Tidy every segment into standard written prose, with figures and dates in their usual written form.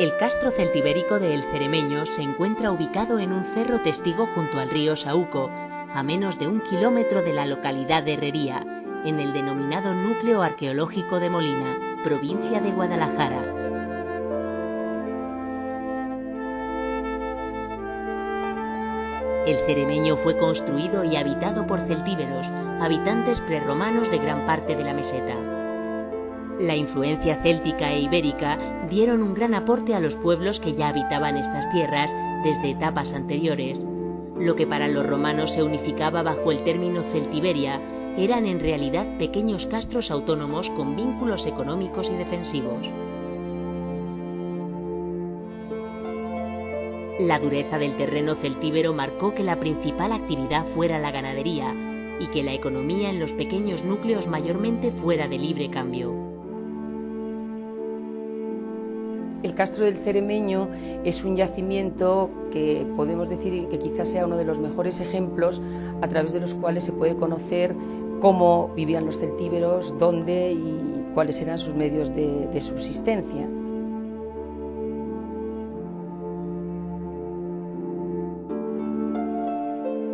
El castro celtibérico de El Ceremeño se encuentra ubicado en un cerro testigo junto al río Saúco, a menos de 1 kilómetro de la localidad de Herrería, en el denominado Núcleo Arqueológico de Molina, provincia de Guadalajara. El Ceremeño fue construido y habitado por celtíberos, habitantes prerromanos de gran parte de la meseta. La influencia céltica e ibérica dieron un gran aporte a los pueblos que ya habitaban estas tierras desde etapas anteriores. Lo que para los romanos se unificaba bajo el término Celtiberia eran en realidad pequeños castros autónomos con vínculos económicos y defensivos. La dureza del terreno celtíbero marcó que la principal actividad fuera la ganadería y que la economía en los pequeños núcleos mayormente fuera de libre cambio. El Castro del Ceremeño es un yacimiento que podemos decir que quizás sea uno de los mejores ejemplos a través de los cuales se puede conocer cómo vivían los celtíberos, dónde y cuáles eran sus medios de subsistencia.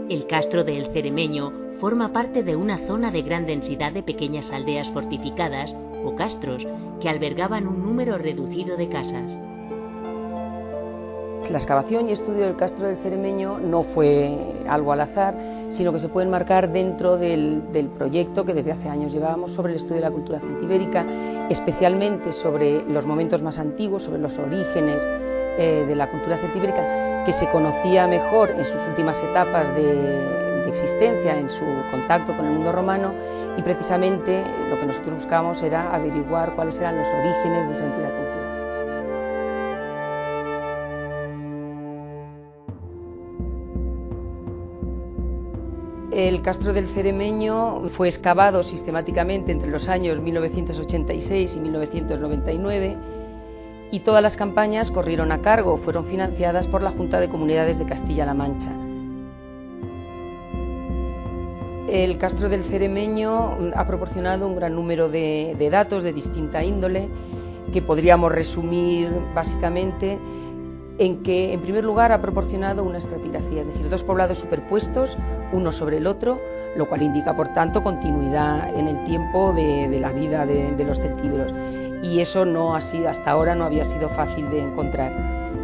El Castro de El Ceremeño forma parte de una zona de gran densidad de pequeñas aldeas fortificadas o castros que albergaban un número reducido de casas. La excavación y estudio del Castro del Ceremeño no fue algo al azar, sino que se puede enmarcar dentro del proyecto que desde hace años llevábamos sobre el estudio de la cultura celtibérica, especialmente sobre los momentos más antiguos, sobre los orígenes de la cultura celtibérica, que se conocía mejor en sus últimas etapas de existencia, en su contacto con el mundo romano, y precisamente lo que nosotros buscábamos era averiguar cuáles eran los orígenes de esa antigua cultura. El Castro del Ceremeño fue excavado sistemáticamente entre los años 1986 y 1999 y todas las campañas corrieron a cargo, fueron financiadas por la Junta de Comunidades de Castilla-La Mancha. El Castro del Ceremeño ha proporcionado un gran número de datos de distinta índole que podríamos resumir básicamente en que, en primer lugar, ha proporcionado una estratigrafía, es decir, dos poblados superpuestos, uno sobre el otro, lo cual indica, por tanto, continuidad en el tiempo de la vida de los celtíberos. Y eso hasta ahora no había sido fácil de encontrar.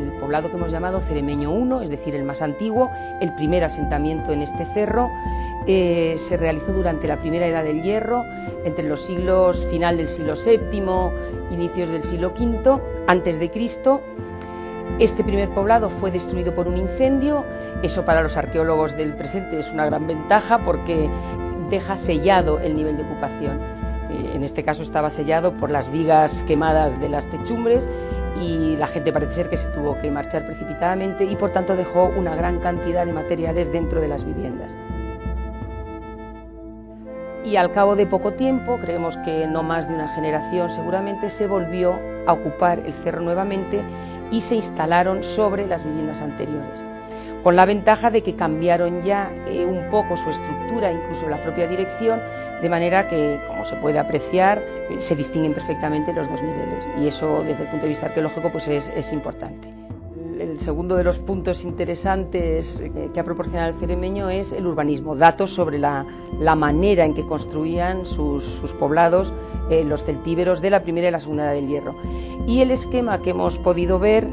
El poblado que hemos llamado Ceremeño I, es decir, el más antiguo, el primer asentamiento en este cerro, se realizó durante la primera edad del Hierro, entre los siglos final del siglo VII, inicios del siglo V, antes de Cristo. Este primer poblado fue destruido por un incendio. Eso para los arqueólogos del presente es una gran ventaja porque deja sellado el nivel de ocupación. En este caso estaba sellado por las vigas quemadas de las techumbres y la gente parece ser que se tuvo que marchar precipitadamente y por tanto dejó una gran cantidad de materiales dentro de las viviendas. Y al cabo de poco tiempo, creemos que no más de una generación seguramente, se volvió a ocupar el cerro nuevamente y se instalaron sobre las viviendas anteriores, con la ventaja de que cambiaron ya un poco su estructura, incluso la propia dirección, de manera que, como se puede apreciar, se distinguen perfectamente los dos niveles y eso desde el punto de vista arqueológico pues es importante. El segundo de los puntos interesantes que ha proporcionado el Ceremeño es el urbanismo, datos sobre la manera en que construían sus poblados los celtíberos de la primera y la segunda edad del Hierro. Y el esquema que hemos podido ver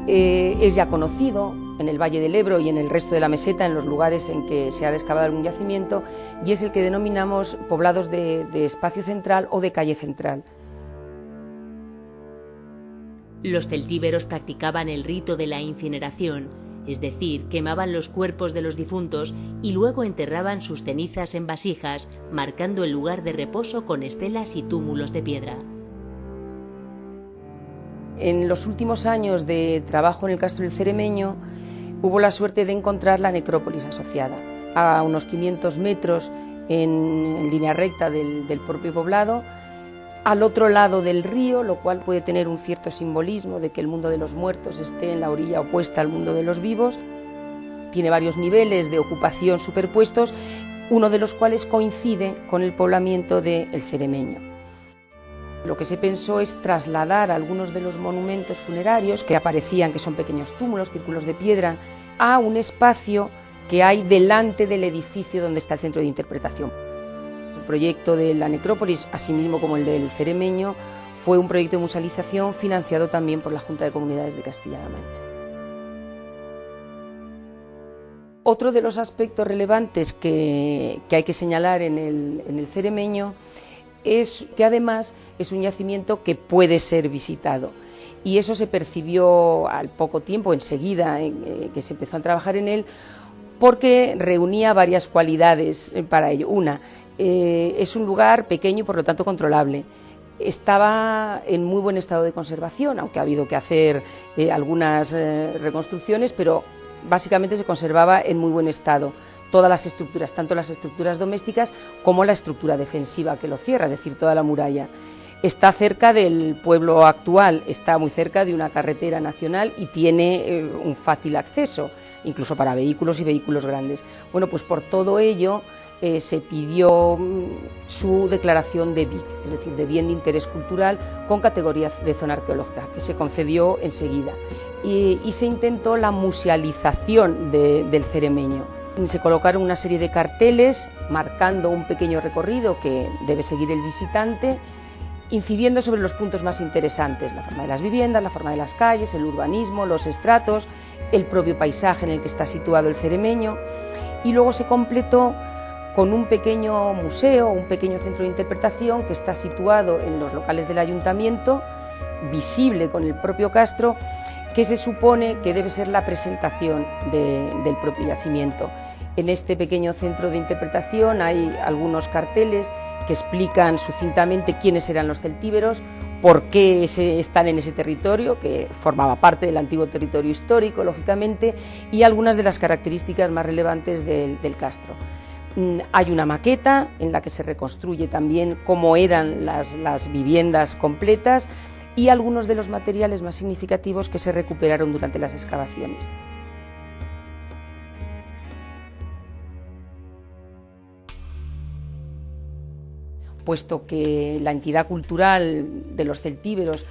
es ya conocido en el Valle del Ebro y en el resto de la meseta, en los lugares en que se ha excavado algún yacimiento, y es el que denominamos poblados de espacio central o de calle central. Los celtíberos practicaban el rito de la incineración, es decir, quemaban los cuerpos de los difuntos y luego enterraban sus cenizas en vasijas, marcando el lugar de reposo con estelas y túmulos de piedra. En los últimos años de trabajo en el Castro del Ceremeño hubo la suerte de encontrar la necrópolis asociada. A unos 500 metros en línea recta del propio poblado, al otro lado del río, lo cual puede tener un cierto simbolismo de que el mundo de los muertos esté en la orilla opuesta al mundo de los vivos. Tiene varios niveles de ocupación superpuestos, uno de los cuales coincide con el poblamiento de El Ceremeño. Lo que se pensó es trasladar algunos de los monumentos funerarios que aparecían, que son pequeños túmulos, círculos de piedra, a un espacio que hay delante del edificio donde está el centro de interpretación. El proyecto de la necrópolis, asimismo como el del Ceremeño, fue un proyecto de musealización financiado también por la Junta de Comunidades de Castilla-La Mancha. Otro de los aspectos relevantes que hay que señalar en el Ceremeño es que además es un yacimiento que puede ser visitado, y eso se percibió al poco tiempo, enseguida que se empezó a trabajar en él, porque reunía varias cualidades para ello. Una, es un lugar pequeño y por lo tanto controlable. Estaba en muy buen estado de conservación, aunque ha habido que hacer algunas reconstrucciones, pero básicamente se conservaba en muy buen estado. Todas las estructuras, tanto las estructuras domésticas como la estructura defensiva que lo cierra, es decir, toda la muralla. Está cerca del pueblo actual, está muy cerca de una carretera nacional y tiene un fácil acceso, incluso para vehículos y vehículos grandes. Bueno, pues por todo ello se pidió su declaración de BIC, es decir, de Bien de Interés Cultural con categoría de zona arqueológica, que se concedió enseguida. Y se intentó la musealización del Ceremeño. Se colocaron una serie de carteles marcando un pequeño recorrido que debe seguir el visitante, incidiendo sobre los puntos más interesantes: la forma de las viviendas, la forma de las calles, el urbanismo, los estratos, el propio paisaje en el que está situado el Ceremeño, y luego se completó con un pequeño museo, un pequeño centro de interpretación que está situado en los locales del ayuntamiento, visible con el propio castro, que se supone que debe ser la presentación del propio yacimiento. En este pequeño centro de interpretación hay algunos carteles que explican sucintamente quiénes eran los celtíberos, por qué están en ese territorio, que formaba parte del antiguo territorio histórico, lógicamente, y algunas de las características más relevantes del castro. Hay una maqueta en la que se reconstruye también cómo eran las viviendas completas, y algunos de los materiales más significativos que se recuperaron durante las excavaciones. Puesto que la entidad cultural de los celtíberos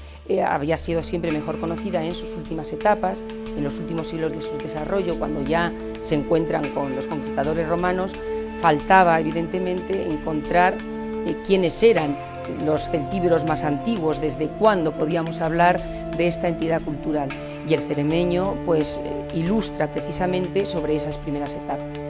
había sido siempre mejor conocida en sus últimas etapas, en los últimos siglos de su desarrollo, cuando ya se encuentran con los conquistadores romanos, faltaba evidentemente encontrar quiénes eran los celtíberos más antiguos, desde cuándo podíamos hablar de esta entidad cultural, y el Ceremeño pues ilustra precisamente sobre esas primeras etapas.